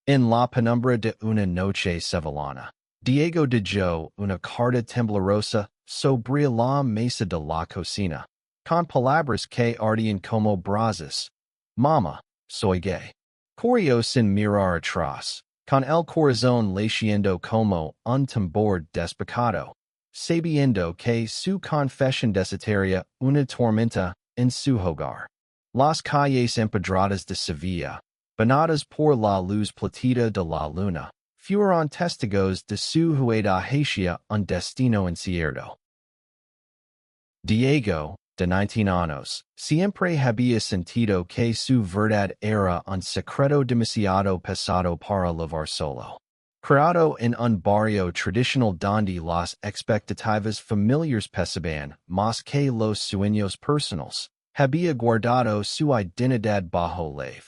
En la penumbra de una noche sevillana, Diego dejó una carta temblorosa sobre la mesa de la cocina, con palabras que ardían como brasas. Mama, soy gay. Corrió sin mirar atrás, con el corazón latiendo como un tambor despacado, sabiendo que su confesión desataría una tormenta en su hogar. Las calles empedradas de Sevilla, bañadas por la luz platita de la luna, fueron testigos de su huida hacia un destino incierto. Diego, de 19 años, siempre había sentido que su verdad era un secreto demasiado pesado para llevar solo. Criado en un barrio tradicional donde las expectativas familiares pesaban más que los sueños personales, había guardado su identidad bajo leve,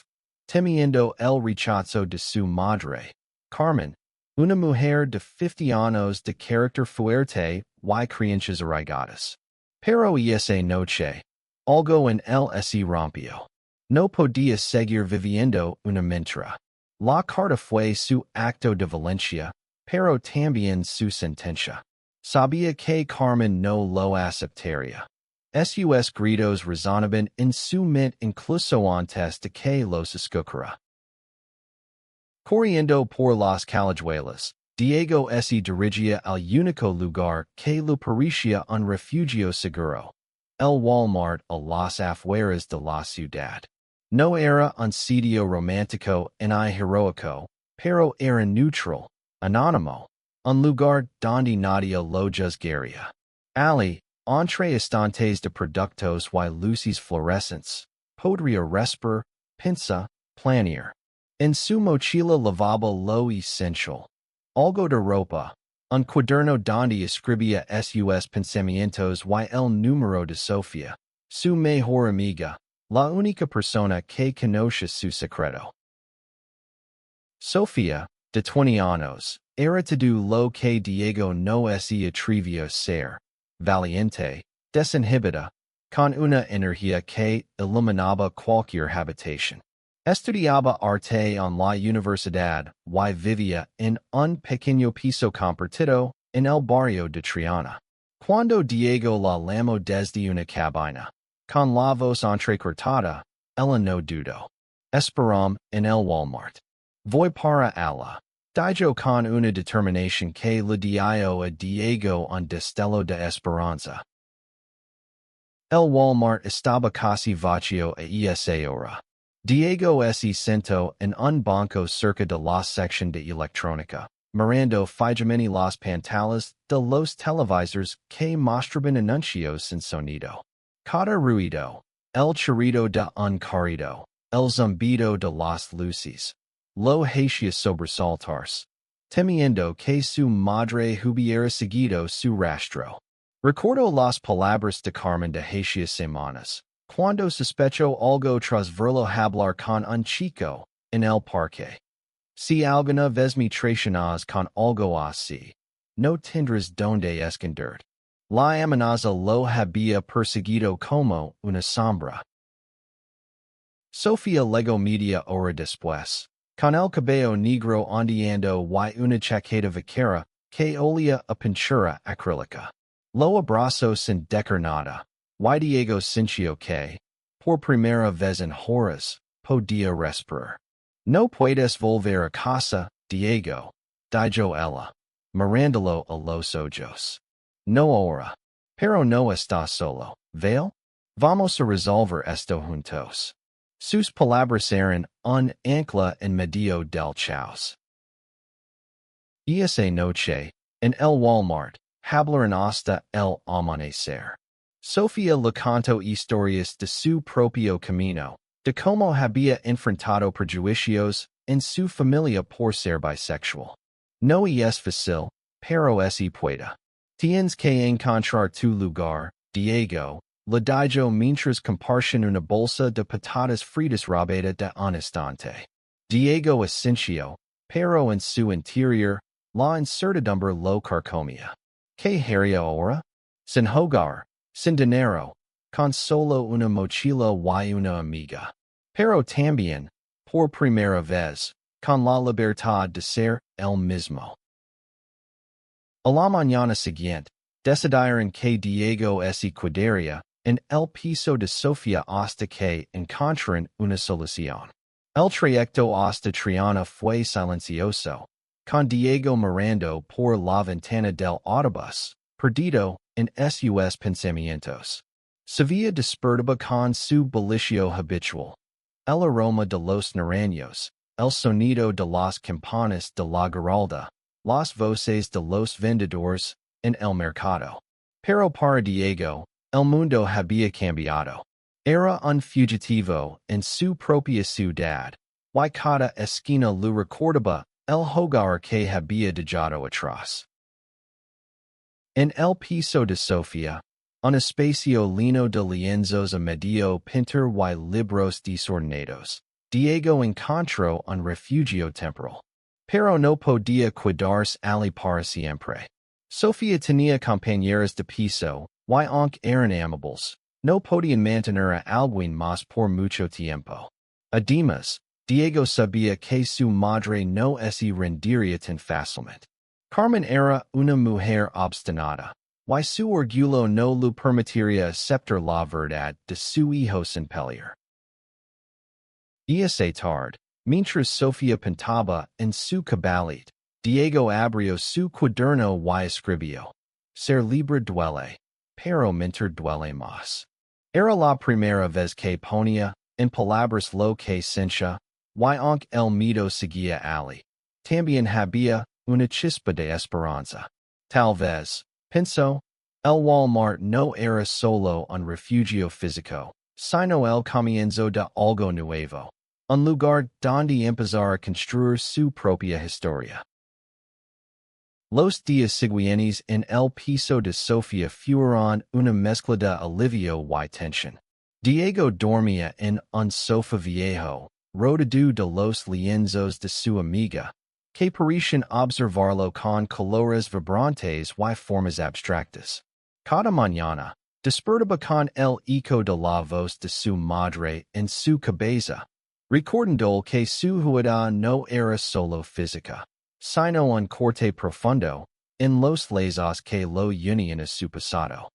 temiendo el rechazo de su madre, Carmen, una mujer de 50 años de carácter fuerte y creencias arraigadas. Pero esa noche, algo en él se rompió. No podía seguir viviendo una mentira. La carta fue su acto de violencia, pero también su sentencia. Sabía que Carmen no lo aceptaría. Sus gritos resonaban en su mente incluso antes de que los escuchara. Corriendo por las callejuelas, Diego se dirigía al único lugar que le parecía un refugio seguro, el Walmart a las afueras de la ciudad. No era un sitio romántico ni heroico, pero era neutral, anónimo, un lugar donde nadie lo juzgaría. Ali, entre estantes de productos y luces fluorescentes, podría respirar, pensar, planear. En su mochila lavaba lo esencial. Algo de ropa, un cuaderno donde escribía sus pensamientos y el número de Sofía, su mejor amiga, la única persona que conoce su secreto. Sofía, de 20 años, era todo lo que Diego no se atrevía a ser, valiente, desinhibida, con una energía que iluminaba cualquier habitación. Estudiaba arte en la universidad y vivía en un pequeño piso compartido en el barrio de Triana. Cuando Diego la llamó desde una cabina, con la voz entrecortada, ella no dudó. Esperam en el Walmart. Voy para ella. Dijo con una determinación que le dio a Diego un destello de esperanza. El Walmart estaba casi vacío a esa hora. Diego se sentó en un banco cerca de la sección de electrónica, mirando fijamente las pantallas de los televisores que mostraban anuncios sin sonido. Cada ruido, el chirrido de un carrito, el zumbido de las luces, lo hacía sobresaltarse, temiendo que su madre hubiera seguido su rastro. Recordó las palabras de Carmen de hace semanas, cuando sospechó algo tras verlo hablar con un chico en el parque. Si alguna vez me traicionas con algo así, no tendrás donde esconder. La amenaza lo había perseguido como una sombra. Sofía llegó media hora después, con el cabello negro ondeando y una chaqueta vaquera que olía a pintura acrílica. Lo abrazó sin decir nada. Y Diego sintió que, por primera vez en horas, podía respirar. No puedes volver a casa, Diego, dijo ella, mirándolo a los ojos. No ahora. Pero no está solo, ¿vale? Vamos a resolver esto juntos. Sus palabras eran un ancla en medio del caos. Esa noche, en el Walmart, hablaron hasta el amanecer. Sofía le contó historias de su propio camino, de cómo había enfrentado prejuicios en su familia por ser bisexual. No es fácil, pero se puede. Tienes que encontrar tu lugar, Diego, le dijo mientras compartían una bolsa de patatas fritas robada de un estante. Diego asintió, pero en su interior, la incertidumbre lo carcomía. ¿Qué haría ahora? Sin hogar, sin dinero, con solo una mochila y una amiga. Pero también, por primera vez, con la libertad de ser el mismo. A la mañana siguiente, decidieron que Diego se quedaría en el piso de Sofía hasta que encontraran una solución. El trayecto hasta Triana fue silencioso, con Diego mirando por la ventana del autobús, perdido en sus pensamientos. Sevilla despertaba con su bullicio habitual. El aroma de los naranjos, el sonido de las campanas de la Giralda, las voces de los vendedores en el mercado. Pero para Diego, el mundo había cambiado. Era un fugitivo en su propia ciudad, y cada esquina lo recordaba el hogar que había dejado atrás. En el piso de Sofía, un espacio lleno de lienzos a medio pintar y libros desordenados, Diego encontró un refugio temporal. Pero no podía quedarse allí para siempre. Sofía tenía compañeras de piso, y aunque eran amables, no podían mantener a alguien más por mucho tiempo. Además, Diego sabía que su madre no se rendiría tan fácilmente. Carmen era una mujer obstinada, y su orgullo no lo permitiría aceptar la verdad de su hijo sin pelear. Esa tarde, mientras Sofía pintaba en su cabaret, Diego abrió su cuaderno y escribió: Ser libre duele, pero mentir duele más. Era la primera vez que ponía en palabras lo que sentía, y aunque el miedo seguía allí, también había una chispa de esperanza. Tal vez, pensó, el Walmart no era solo un refugio físico, sino el comienzo de algo nuevo. Un lugar donde empezar a construir su propia historia. Los días siguientes en el piso de Sofía fueron una mezcla de alivio y tensión. Diego dormía en un sofá viejo, rodeado de los lienzos de su amiga, que parecían observarlo con colores vibrantes y formas abstractas. Cada mañana, despertaba con el eco de la voz de su madre en su cabeza, recordando que su huida no era solo física, sino un corte profundo en los lazos que lo unían a su pasado.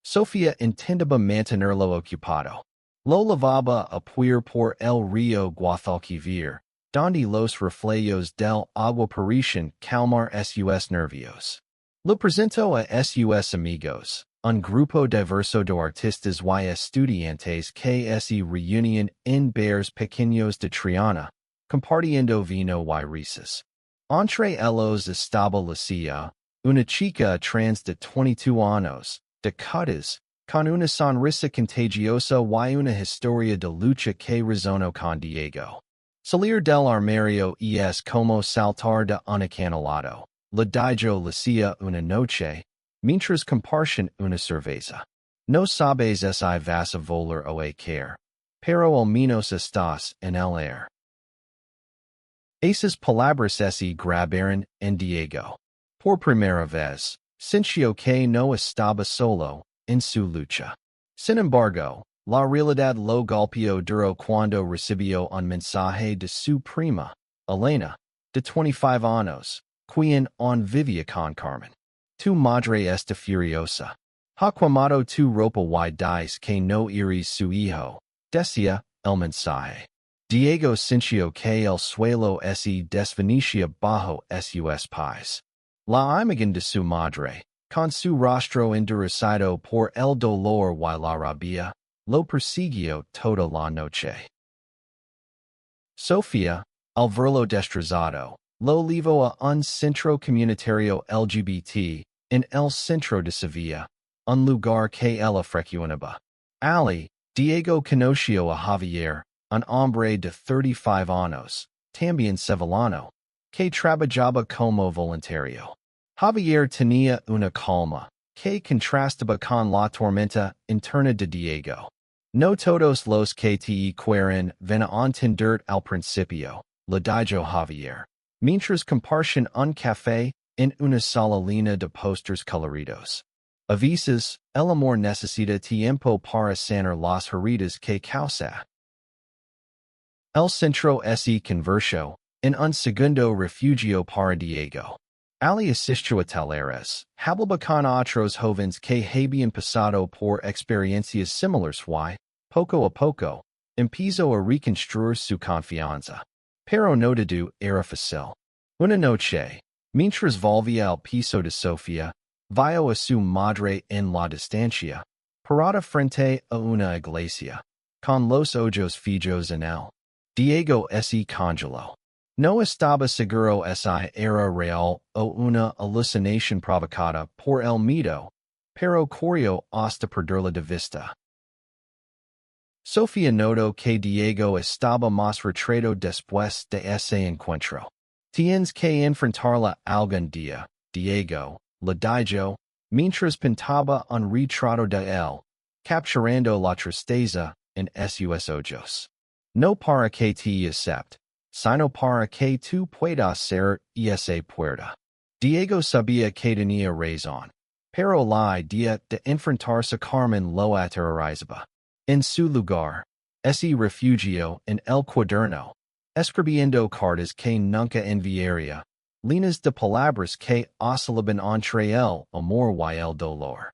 Sofía intentaba mantenerlo ocupado. Lo lavaba a puer por el río Guadalquivir, donde los reflejos del agua parecían calmar sus nervios. Lo presentó a sus amigos, un grupo diverso de artistas y estudiantes que se reunían en bares pequeños de Triana, compartiendo vino y risas. Entre ellos estaba Lucia, una chica trans de 22 años, de Cádiz, con una sonrisa contagiosa y una historia de lucha que resonó con Diego. Salir del armario es como saltar de un acantilado. Le dijo Lucia una noche, mientras compartían una cerveza. No sabes si vas a volar o a caer, pero al menos estás en el aire. Esas palabras se grabaron en Diego. Por primera vez, sintió que no estaba solo en su lucha. Sin embargo, la realidad lo golpeó duro cuando recibió un mensaje de su prima, Elena, de 25 años, quien aún vivía con Carmen. Tu madre está furiosa. Ha quemado tu ropa y dice que no eres su hijo, decía el mensaje. Diego sintió que el suelo se desvanecía bajo sus pies. La imagen de su madre, con su rostro endurecida por el dolor y la rabia, lo persiguió toda la noche. Sofía, al verlo destrozado, lo llevó a un centro comunitario LGBT en el centro de Sevilla, un lugar que ella frecuentaba. Ali, Diego conoció a Javier, un hombre de 35 años, también sevillano, que trabajaba como voluntario. Javier tenía una calma que contrastaba con la tormenta interna de Diego. No todos los que te quieren van a entender al principio, le dijo Javier, mientras compartían un café en una sala llena de pósters coloridos. A veces, el amor necesita tiempo para sanar las heridas que causa. El centro se convirtió en un segundo refugio para Diego. Al asistió a talleres, hablaba con otros jóvenes que habían pasado por experiencias similares y, poco a poco, empezó a reconstruir su confianza. Pero no todo era fácil. Una noche, mientras volvía al piso de Sofía, vio a su madre en la distancia, parada frente a una iglesia, con los ojos fijos en él. Diego se congeló. No estaba seguro si era real o una alucinación provocada por el miedo, pero corrió hasta perderla de vista. Sofía notó que Diego estaba más retraído después de ese encuentro. Tienes que enfrentarla algún día, Diego, le dijo, mientras pintaba un retrato de él, capturando la tristeza en sus ojos. No para que te acepte, sino para que tú puedas ser esa puerta. Diego sabía que tenía razón, pero la idea de enfrentarse a Carmen lo aterrorizaba. En su lugar, ese refugio en el cuaderno, escribiendo cartas que nunca enviaría, líneas de palabras que oscilaban entre el amor y el dolor.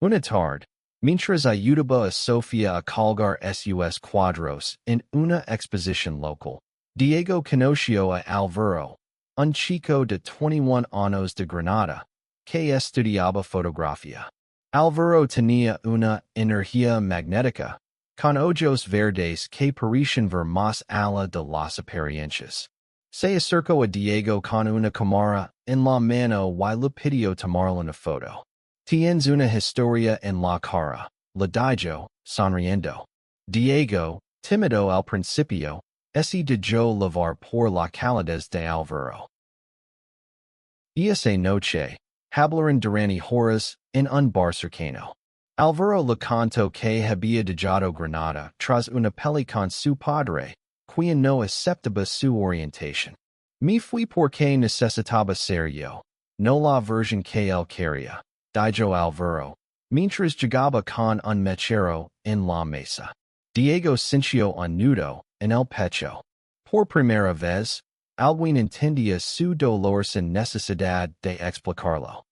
Una tarde, mientras ayudaba a Sofía a colgar sus cuadros en una exposición local, Diego conoció a Álvaro, un chico de 21 años de Granada, que estudiaba fotografía. Álvaro tenía una energía magnética, con ojos verdes que parecían ver más allá de las apariencias. Se acercó a Diego con una cámara en la mano y le pidió tomar una foto. Tienes una historia en la cara, le dijo, sonriendo. Diego, tímido al principio, se dejó llevar por la calidez de Álvaro. Esa noche, hablaron durante horas en un bar cercano. Álvaro le contó que había dejado Granada tras una pelea con su padre, quien no aceptaba su orientación. Me fui porque necesitaba ser yo, no la versión que él quería, dijo Álvaro, mientras llegaba con un mechero en la mesa. Diego sintió un nudo en el pecho. Por primera vez, alguien entendía su dolor sin necesidad de explicarlo.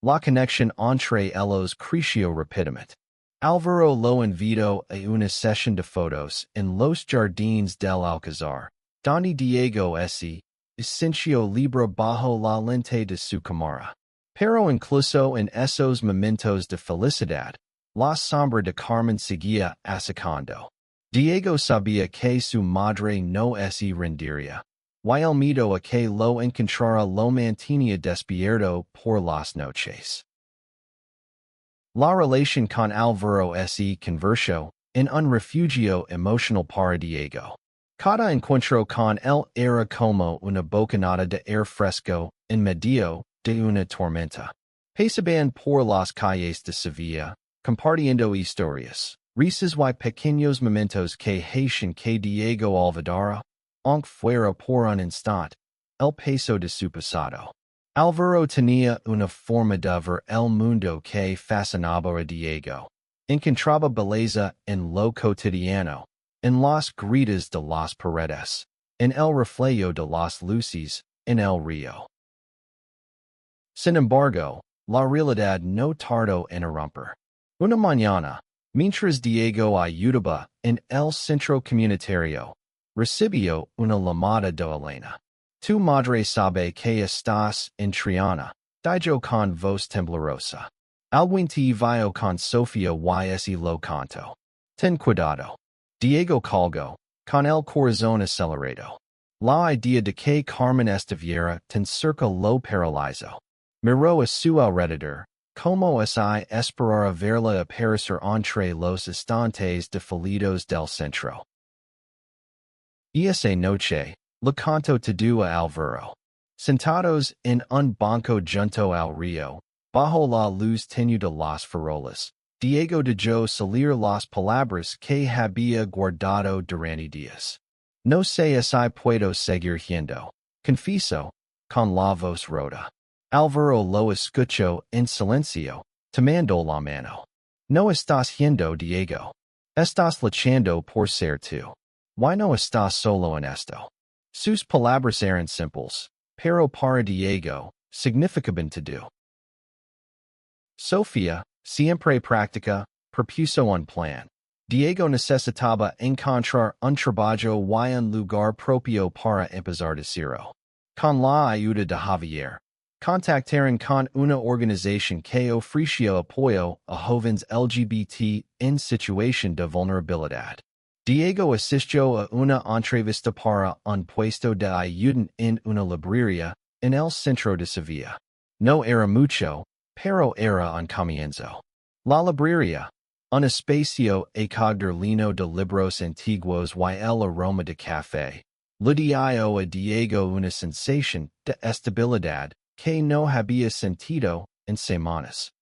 La conexión entre ellos creció rápidamente. Álvaro lo invitó a una sesión de fotos en los jardines del Alcázar, donde Diego se sintió libre bajo la lente de su cámara. Pero incluso en esos momentos de felicidad, la sombra de Carmen seguía acechando. Diego sabía que su madre no se rendiría, y el miedo a que lo encontrara lo mantenía despierto por las noches. La relación con Álvaro se convirtió en un refugio emocional para Diego. Cada encuentro con él era como una bocanada de aire fresco en medio de una tormenta. Pasaban por las calles de Sevilla, compartiendo historias, risas y pequeños momentos que hacían que Diego olvidara, aunque fuera por un instante, el peso de su pasado. Álvaro tenía una forma de ver el mundo que fascinaba a Diego. Encontraba belleza en lo cotidiano, en las grietas de las paredes, en el reflejo de las luces, en el río. Sin embargo, la realidad no tardó en irrumpir. Una mañana, mientras Diego ayudaba en el centro comunitario, recibió una llamada de Elena. Tu madre sabe que estás en Triana, dijo con voz temblorosa. Alguien te vio con Sofía y se lo contó. Ten cuidado. Diego colgó, con el corazón acelerado. La idea de que Carmen estuviera tan cerca lo paralizó. Miró a su alrededor, como si esperara verla aparecer entre los estantes de folios del centro. Esa noche, le contó todo a Álvaro. Sentados en un banco junto al río, bajo la luz tenue de las farolas, Diego dejó salir las palabras que había guardado durante días. No sé si puedo seguir yendo, confieso, con la voz rota. Álvaro lo escuchó en silencio, tomando la mano. No estás yendo, Diego. Estás luchando por ser tú. Why no estás solo en esto? Sus palabras eran simples, pero para Diego, significaban todo. Sofía, siempre práctica, propuso un plan. Diego necesitaba encontrar un trabajo y un lugar propio para empezar de cero. Con la ayuda de Javier, contactaron con una organización que ofreció apoyo a jóvenes LGBT en situación de vulnerabilidad. Diego asistió a una entrevista para un puesto de ayuda en una librería en el centro de Sevilla. No era mucho, pero era un comienzo. La librería, un espacio acogedor de libros antiguos y el aroma de café, le dio a Diego una sensación de estabilidad que no había sentido en semanas.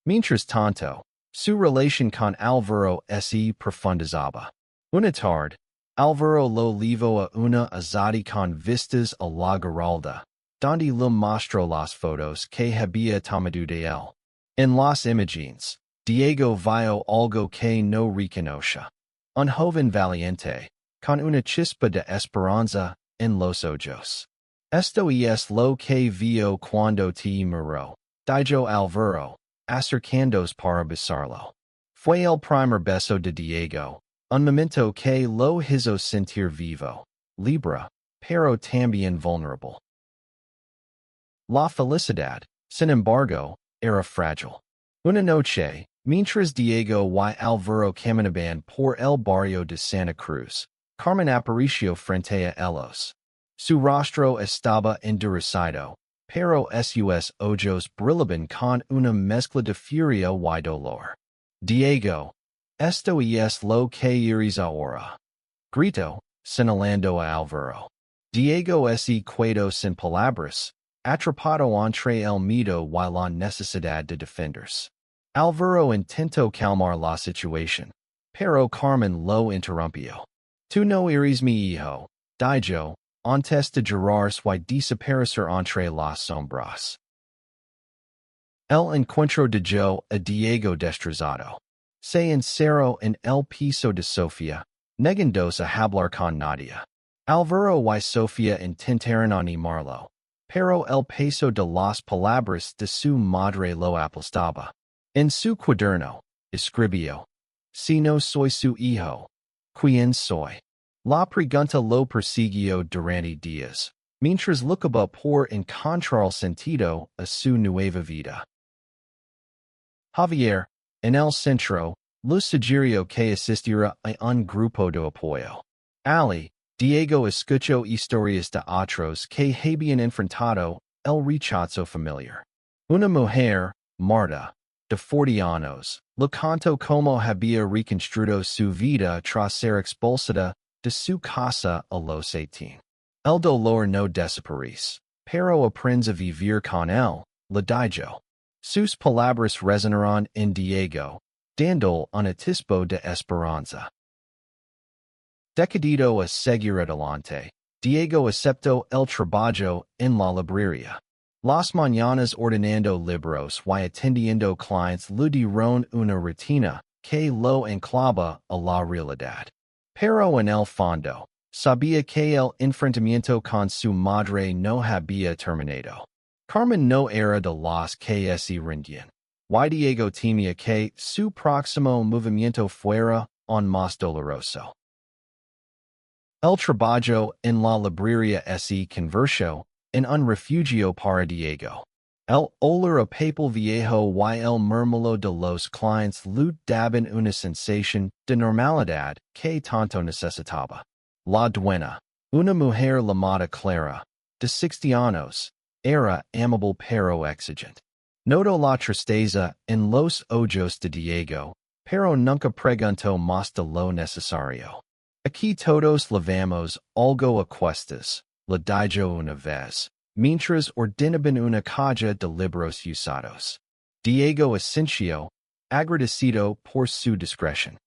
Mientras tanto, su relación con Álvaro se profundizaba. Una tarde, Álvaro lo llevó a una azada con vistas a la Giralda, donde le mostró las fotos que había tomado de él. En las imágenes, Diego vio algo que no reconocía. Un joven valiente, con una chispa de esperanza en los ojos. Esto es lo que vio cuando te miró, dijo Álvaro, acercándose para besarlo. Fue el primer beso de Diego, un momento que lo hizo sentir vivo, libre, pero también vulnerable. La felicidad, sin embargo, era frágil. Una noche, mientras Diego y Álvaro caminaban por el barrio de Santa Cruz, Carmen apareció frente a ellos. Su rostro estaba endurecido, pero sus ojos brillaban con una mezcla de furia y dolor. Diego, esto es lo que eres ahora, gritó, señalando a Álvaro. Diego se quedó sin palabras, atrapado entre el miedo y la necesidad de defenderse. Álvaro intentó calmar la situación, pero Carmen lo interrumpió. Tú no eres mi hijo, dijo, antes de girarse y desaparecer entre las sombras. El encuentro dejó a Diego destrozado. Se encerró en el piso de Sofía, negándose a hablar con Nadia. Álvaro y Sofía intentaron animarlo, pero el peso de las palabras de su madre lo aplastaba. En su cuaderno, escribió: Si no soy su hijo, ¿quién soy? La pregunta lo persiguió durante días, mientras luchaba por encontrar sentido a su nueva vida. Javier, en el centro, le sugirió que asistiera a un grupo de apoyo. Ali, Diego escuchó historias de otros que habían enfrentado el rechazo familiar. Una mujer, Marta, de 40 años, le contó cómo había reconstruido su vida tras ser expulsada de su casa a los 18. El dolor no desaparece, pero aprendes a vivir con él, le dijo. Sus palabras resonaron en Diego, dando un atisbo de esperanza. Decidido a seguir adelante, Diego aceptó el trabajo en la librería. Las mañanas ordenando libros y atendiendo clientes le dieron una rutina que lo anclaba a la realidad. Pero en el fondo, sabía que el enfrentamiento con su madre no había terminado. Carmen no era de las que se rendían. Y Diego temía que su próximo movimiento fuera aún más doloroso. El trabajo en la librería se convirtió en un refugio para Diego. El olor a papel viejo y el murmullo de los clientes le daban una sensación de normalidad que tanto necesitaba. La dueña, una mujer llamada Clara, de 60 años, era amable pero exigente. Notó la tristeza en los ojos de Diego, pero nunca preguntó más de lo necesario. Aquí todos llevamos algo a cuestas, le dijo una vez, mientras ordenaban una caja de libros usados. Diego asintió, agradecido por su discreción.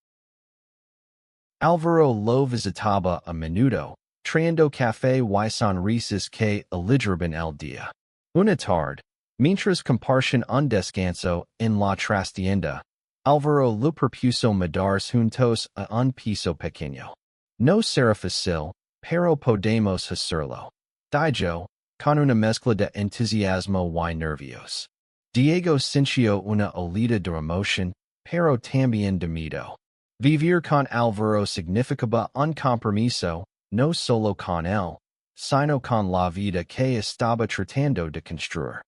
Álvaro lo visitaba a menudo, trayendo café y sonrisas que alegraban el día. Una tarde, mientras compartían un descanso en la trastienda, Alvaro lo propuso mudarse juntos a un piso pequeño. No será fácil, pero podemos hacerlo. Dijo, con una mezcla de entusiasmo y nervios. Diego sintió una oleada de emoción, pero también de miedo. Vivir con Alvaro significaba un compromiso, no solo con él, sino con la vida que estaba tratando de construir.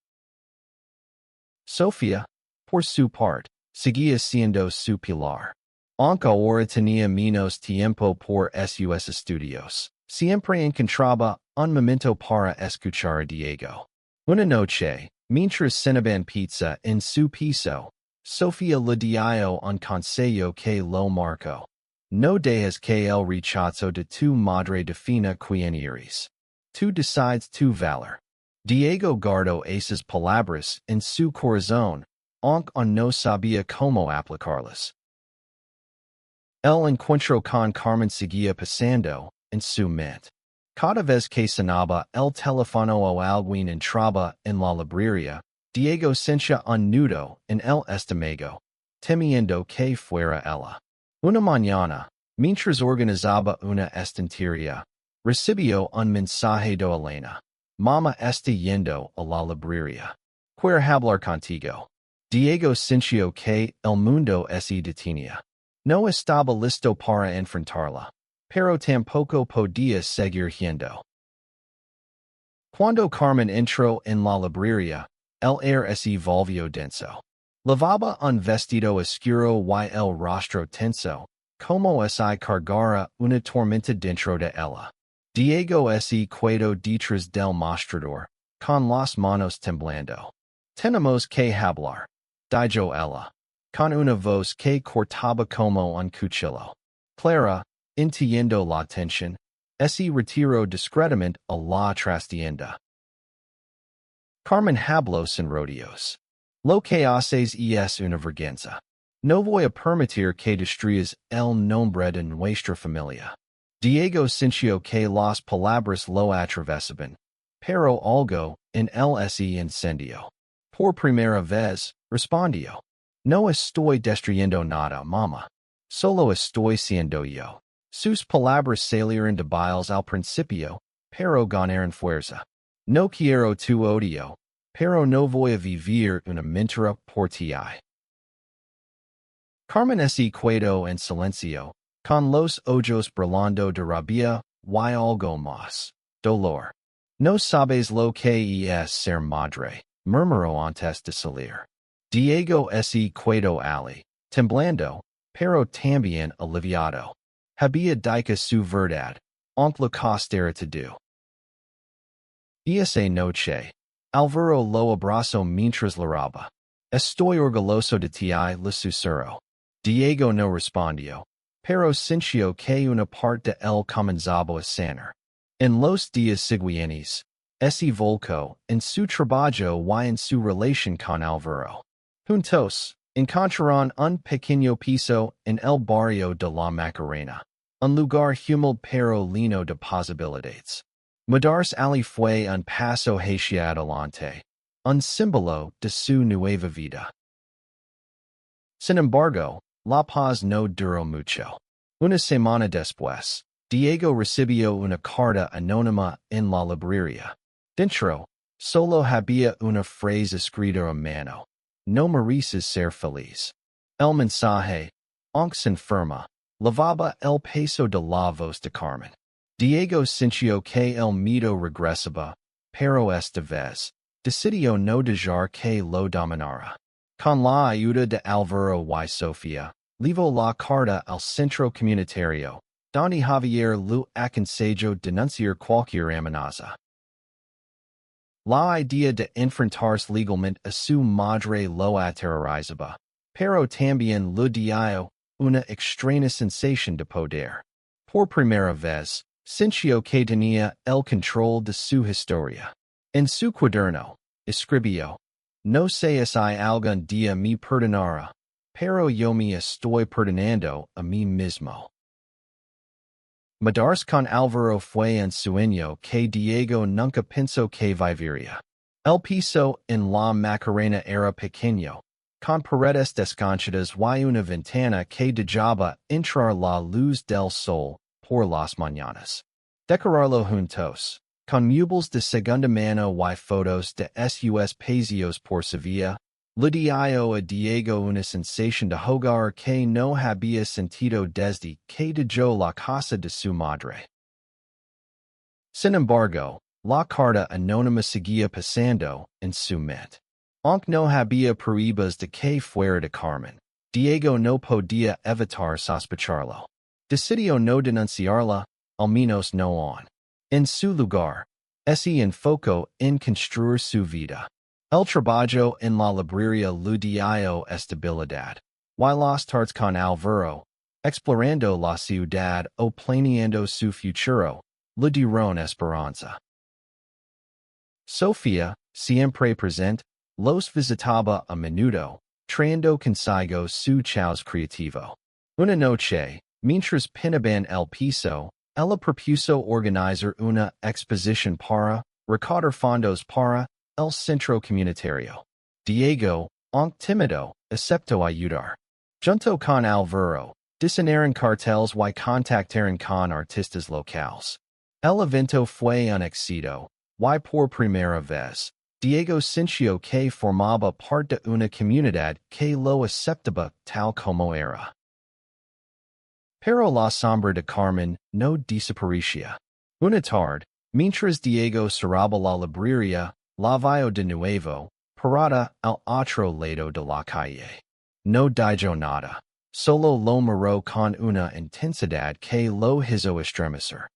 Sofía, por su parte, seguía siendo su pilar. Aunque ahora tenía menos tiempo por sus estudios, siempre encontraba un momento para escuchar a Diego. Una noche, mientras cenaban pizza en su piso, Sofía le dio un consejo que lo marcó. No dejes que el rechazo de tu madre defina quién eres. Tú decides tu valor. Diego guardó esas palabras en su corazón, aunque no sabía cómo aplicarlas. El encuentro con Carmen seguía pasando en su mente. Cada vez que sonaba el teléfono o alguien entraba en la librería, Diego sentía un nudo en el estómago, temiendo que fuera ella. Una mañana, mientras organizaba una estantería, recibió un mensaje de Elena. Mamá está yendo a la librería. Quiero hablar contigo. Diego sintió que el mundo se detenía. No estaba listo para enfrentarla, pero tampoco podía seguir yendo. Cuando Carmen entró en la librería, el aire se volvió denso. Lavaba un vestido oscuro y el rostro tenso, como si cargara una tormenta dentro de ella. Diego se quedó detrás del mostrador, con las manos temblando. Tenemos que hablar, dijo ella, con una voz que cortaba como un cuchillo. Clara, entiendo la tensión, se retiró discretamente a la trastienda. Carmen habló sin rodeos. Lo que haces es una vergüenza. No voy a permitir que destruyas el nombre de nuestra familia. Diego sintió que las palabras lo atravesaban, pero algo en él se incendió. Por primera vez, respondió. No estoy destruyendo nada, mamá. Solo estoy siendo yo. Sus palabras salieron débiles al principio, pero ganaron fuerza. No quiero tu odio, pero no voy a vivir una mentira por ti. Carmen se quedó en silencio, con los ojos brillando de rabia y algo más. Dolor. No sabes lo que es ser madre, murmuró antes de salir. Diego se quedó allí, temblando, pero también aliviado. Había dicho su verdad, aunque lo costara todo. Esa noche, Alvaro lo abrazó mientras lloraba. Estoy orgulloso de ti, le susurró. Diego no respondió, pero sintió que una parte de él comenzaba a sanar. En los días siguientes, se volcó en su trabajo y en su relación con Alvaro. Juntos, encontraron un pequeño piso en el barrio de la Macarena, un lugar humilde pero lleno de posibilidades. Mudarse allí fue un paso hacia adelante, un símbolo de su nueva vida. Sin embargo, la paz no duró mucho. Una semana después, Diego recibió una carta anónima en la librería. Dentro, solo había una frase escrita a mano. No mereces ser feliz. El mensaje, aunque sin firma, lavaba el peso de la voz de Carmen. Diego sintió que el miedo regresaba, pero esta vez, decidió no dejar que lo dominara. Con la ayuda de Alvaro y Sofía, llevó la carta al centro comunitario, donde Javier lo aconsejó denunciar cualquier amenaza. La idea de enfrentarse legalmente a su madre lo aterrorizaba, pero también le dio una extraña sensación de poder. Por primera vez, sintió que tenía el control de su historia. En su cuaderno, escribió, no sé si algún día me perdonará, pero yo me estoy perdonando a mí mismo. Mudarse con Alvaro fue un sueño que Diego nunca pensó que viviría. El piso en la Macarena era pequeño, con paredes desconchadas y una ventana que dejaba entrar la luz del sol por las mañanas. Decorarlo juntos, con muebles de segunda mano y fotos de sus paseos por Sevilla, le dio a Diego una sensación de hogar que no había sentido desde que dejó la casa de su madre. Sin embargo, la carta anónima seguía pasando en su mente. Aunque no había pruebas de que fuera de Carmen, Diego no podía evitar sospecharlo. Decidió no denunciarla, al menos no aún. En su lugar, se enfocó en construir su vida. El trabajo en la librería le dio estabilidad. Y las tardes con Alvaro, explorando la ciudad o planeando su futuro, le dieron esperanza. Sofía, siempre presente, los visitaba a menudo, trayendo consigo su caos creativo. Una noche, mientras pinaban el piso, ella propuso organizar una exposición para recaudar fondos para el centro comunitario. Diego, aunque tímido, aceptó ayudar. Junto con Alvaro, diseñaron carteles y contactaron con artistas locales. El evento fue un éxito, y por primera vez, Diego sintió que formaba parte de una comunidad que lo aceptaba tal como era. Pero la sombra de Carmen no desaparecía. Una tarde, mientras Diego cerraba la librería, la vio de nuevo, parada al otro lado de la calle. No dijo nada, solo lo miró con una intensidad que lo hizo estremecer.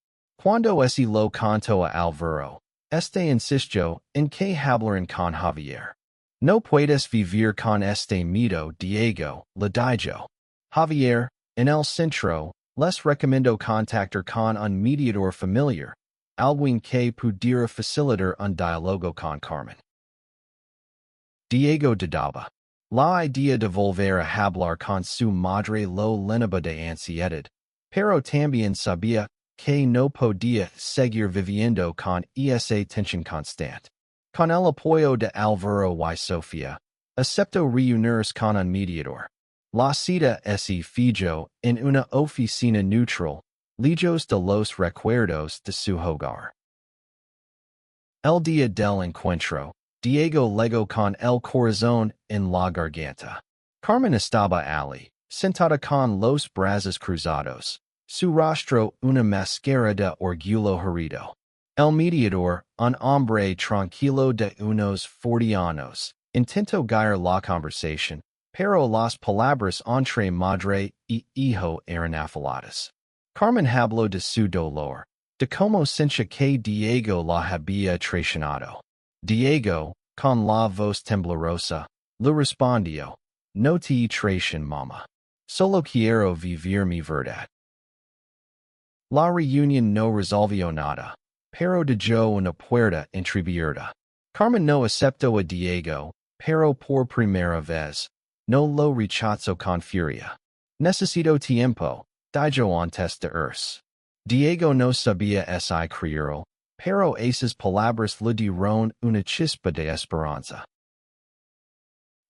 Cuando se lo contó a Alvaro, este insistió en que hablaran con Javier. No puedes vivir con este miedo, Diego, le dijo. Javier, en el centro, les recomendó contactar con un mediador familiar, alguien que pudiera facilitar un diálogo con Carmen. Diego dudaba. La idea de volver a hablar con su madre lo llenaba de ansiedad, pero también sabía que no podía seguir viviendo con esa tensión constante. Con el apoyo de Alvaro y Sofía, aceptó reunirse con un mediador. La cita se fijó en una oficina neutral, lejos de los recuerdos de su hogar. El día del encuentro, Diego llegó con el corazón en la garganta. Carmen estaba allí, sentada con los brazos cruzados, su rostro una máscara de orgullo herido. El mediador, un hombre tranquilo de unos 40 años, intentó guiar la conversación, pero las palabras entre madre y hijo eran afiladas. Carmen habló de su dolor, de cómo sentía que Diego la había traicionado. Diego, con la voz temblorosa, le respondió, no te traición, mamá. Solo quiero vivir mi verdad. La reunión no resolvió nada, pero dejó una puerta entreabierta. Carmen no aceptó a Diego, pero por primera vez, no lo rechazó con furia. Necesito tiempo, dijo antes de irse. Diego no sabía si creerlo, pero esas palabras le dieron una chispa de esperanza.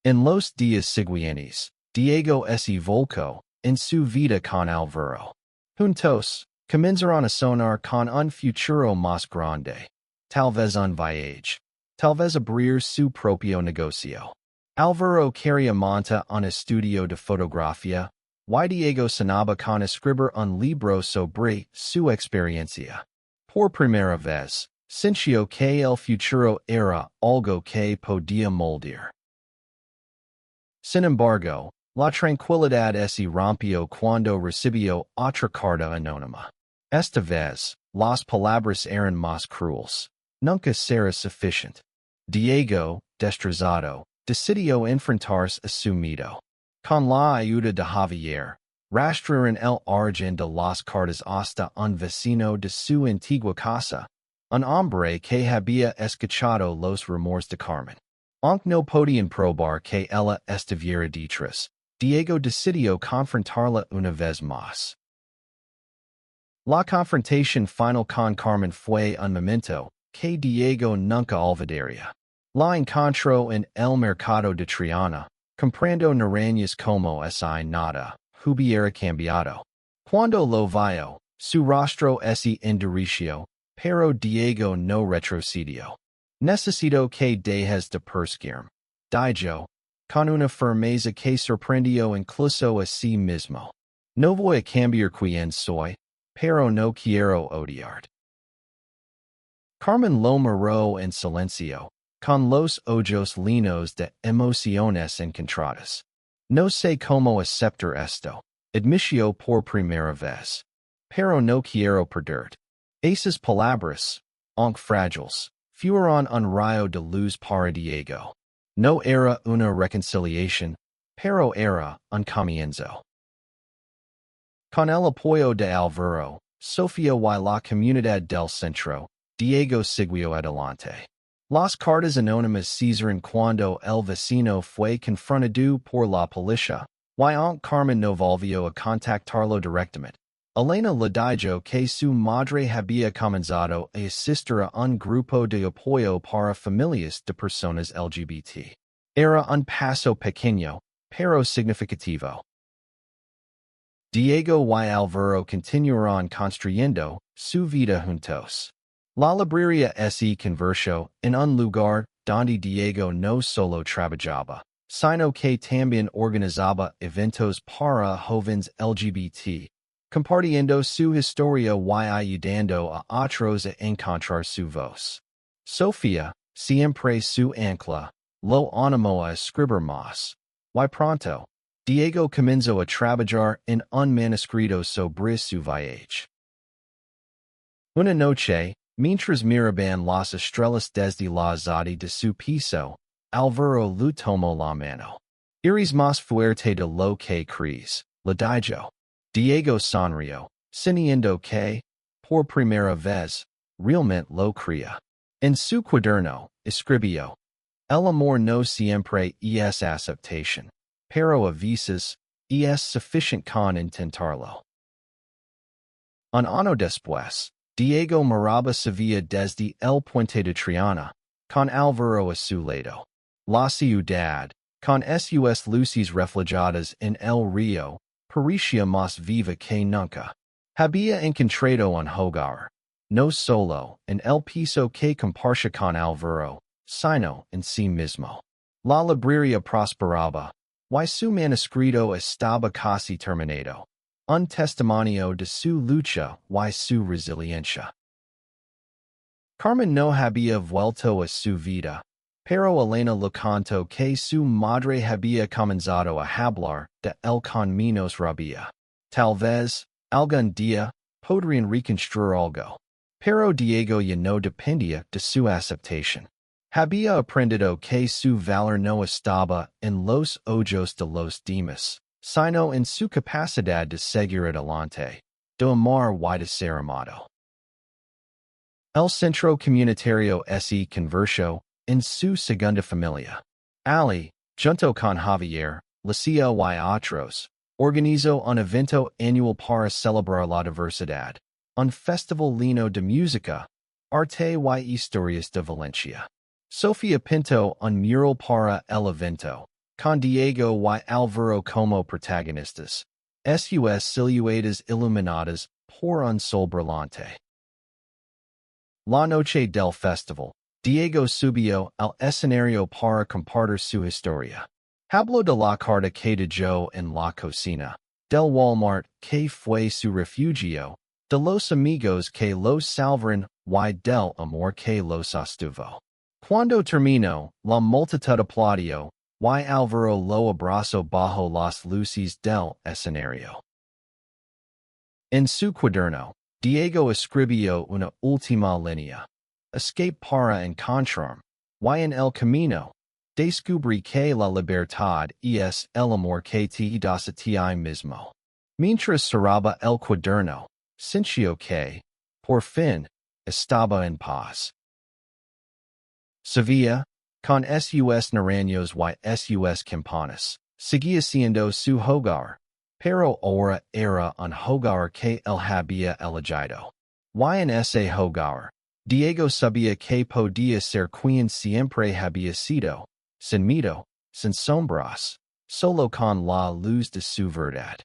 En los días siguientes, Diego se volcó en su vida con Alvaro. Juntos, comenzaron a soñar con un futuro más grande. Tal vez un viaje. Tal vez abrir su propio negocio. Alvaro quería montar un estudio de fotografía, y Diego soñaba con escribir un libro sobre su experiencia. Por primera vez, sintió que el futuro era algo que podía moldear. Sin embargo, la tranquilidad se rompió cuando recibió otra carta anónima. Esta vez, las palabras eran más crueles. Nunca será suficiente. Diego, destrozado, decidió enfrentarse a su miedo. Con la ayuda de Javier, rastrearon el origen de las cartas hasta un vecino de su antigua casa, un hombre que había escuchado los rumores de Carmen. Aunque no podían probar que ella estuviera detrás, Diego decidió confrontarla una vez más. La confrontación final con Carmen fue un momento que Diego nunca olvidaría. La encontró en el mercado de Triana, comprando narraciones como si nada hubiera cambiado. Cuando lo vio, su rostro se endureció, pero Diego no retrocedió. Necesito que dejes de perseguirme, dijo, con una firmeza que sorprendió incluso a sí mismo. No voy a cambiar quien soy, pero no quiero odiarte. Carmen lo miró en silencio, con los ojos llenos de emociones encontradas. No sé cómo aceptar esto, admitió por primera vez. Pero no quiero perderte. Esas palabras, aunque frágiles, fueron un rayo de luz para Diego. No era una reconciliación, pero era un comienzo. Con el apoyo de Álvaro, Sofía y la comunidad del centro, Diego siguió adelante. Las cartas anónimas cesaron cuando el vecino fue confrontado por la policía, y aunque Carmen no volvió a contactarlo directamente. Elena le dijo que su madre había comenzado a asistir a un grupo de apoyo para familias de personas LGBT. Era un paso pequeño, pero significativo. Diego y Álvaro continuaron construyendo su vida juntos. La librería se convirtió en un lugar donde Diego no solo trabajaba, sino que también organizaba eventos para jóvenes LGBT, compartiendo su historia y ayudando a otros a encontrar su voz. Sofía, siempre su ancla, lo animó a escribir más. Y pronto, Diego comenzó a trabajar en un manuscrito sobre su viaje. Una noche, mientras miraban las estrellas desde la azotea de su piso, Álvaro le tomó la mano. Eres más fuerte de lo que crees, le dijo. Diego sonrió, sintiendo que, por primera vez, realmente lo creía. En su cuaderno, escribió: El amor no siempre es aceptación, pero a veces es suficiente con intentarlo. Un año después, Diego miraba Sevilla desde el puente de Triana, con Álvaro a su lado. La ciudad, con sus luces reflejadas en el río, parecía más viva que nunca. Había encontrado un hogar, no solo en el piso que compartía con Álvaro, sino en sí mismo. La librería prosperaba, y su manuscrito estaba casi terminado. Un testimonio de su lucha y su resiliencia. Carmen no había vuelto a su vida, pero Elena le contó que su madre había comenzado a hablar de él con menos rabia. Tal vez, algún día, podrían reconstruir algo. Pero Diego ya no dependía de su aceptación. Había aprendido que su valor no estaba en los ojos de los demás, sino en su capacidad de seguir adelante, de amar y de ser amado. El centro comunitario se convirtió en su segunda familia. Ali, junto con Javier, Lucia y otros, organizó un evento anual para celebrar la diversidad, un festival lleno de música, arte y historias de Valencia. Sofía pintó un mural para el evento, con Diego y Álvaro como protagonistas, sus silhouettes iluminadas por un sol brillante. La noche del festival, Diego subió al escenario para compartir su historia. Habló de la carta que dejó en la cocina, del Walmart que fue su refugio, de los amigos que los salvaron y del amor que los sostuvo. Cuando terminó, la multitud aplaudió, y Álvaro lo abrazó bajo las luces del escenario. En su cuaderno, Diego escribió una última línea. Escape para encontrarme, y en el camino, descubrí que la libertad es el amor que te das a ti mismo. Mientras cerraba el cuaderno, sintió que, por fin, estaba en paz. Sevilla, con sus naranjos y sus campanas, seguía siendo su hogar, pero ahora era un hogar que él había elegido. Y en ese hogar, Diego sabía que podía ser quien siempre había sido, sin miedo, sin sombras, solo con la luz de su verdad.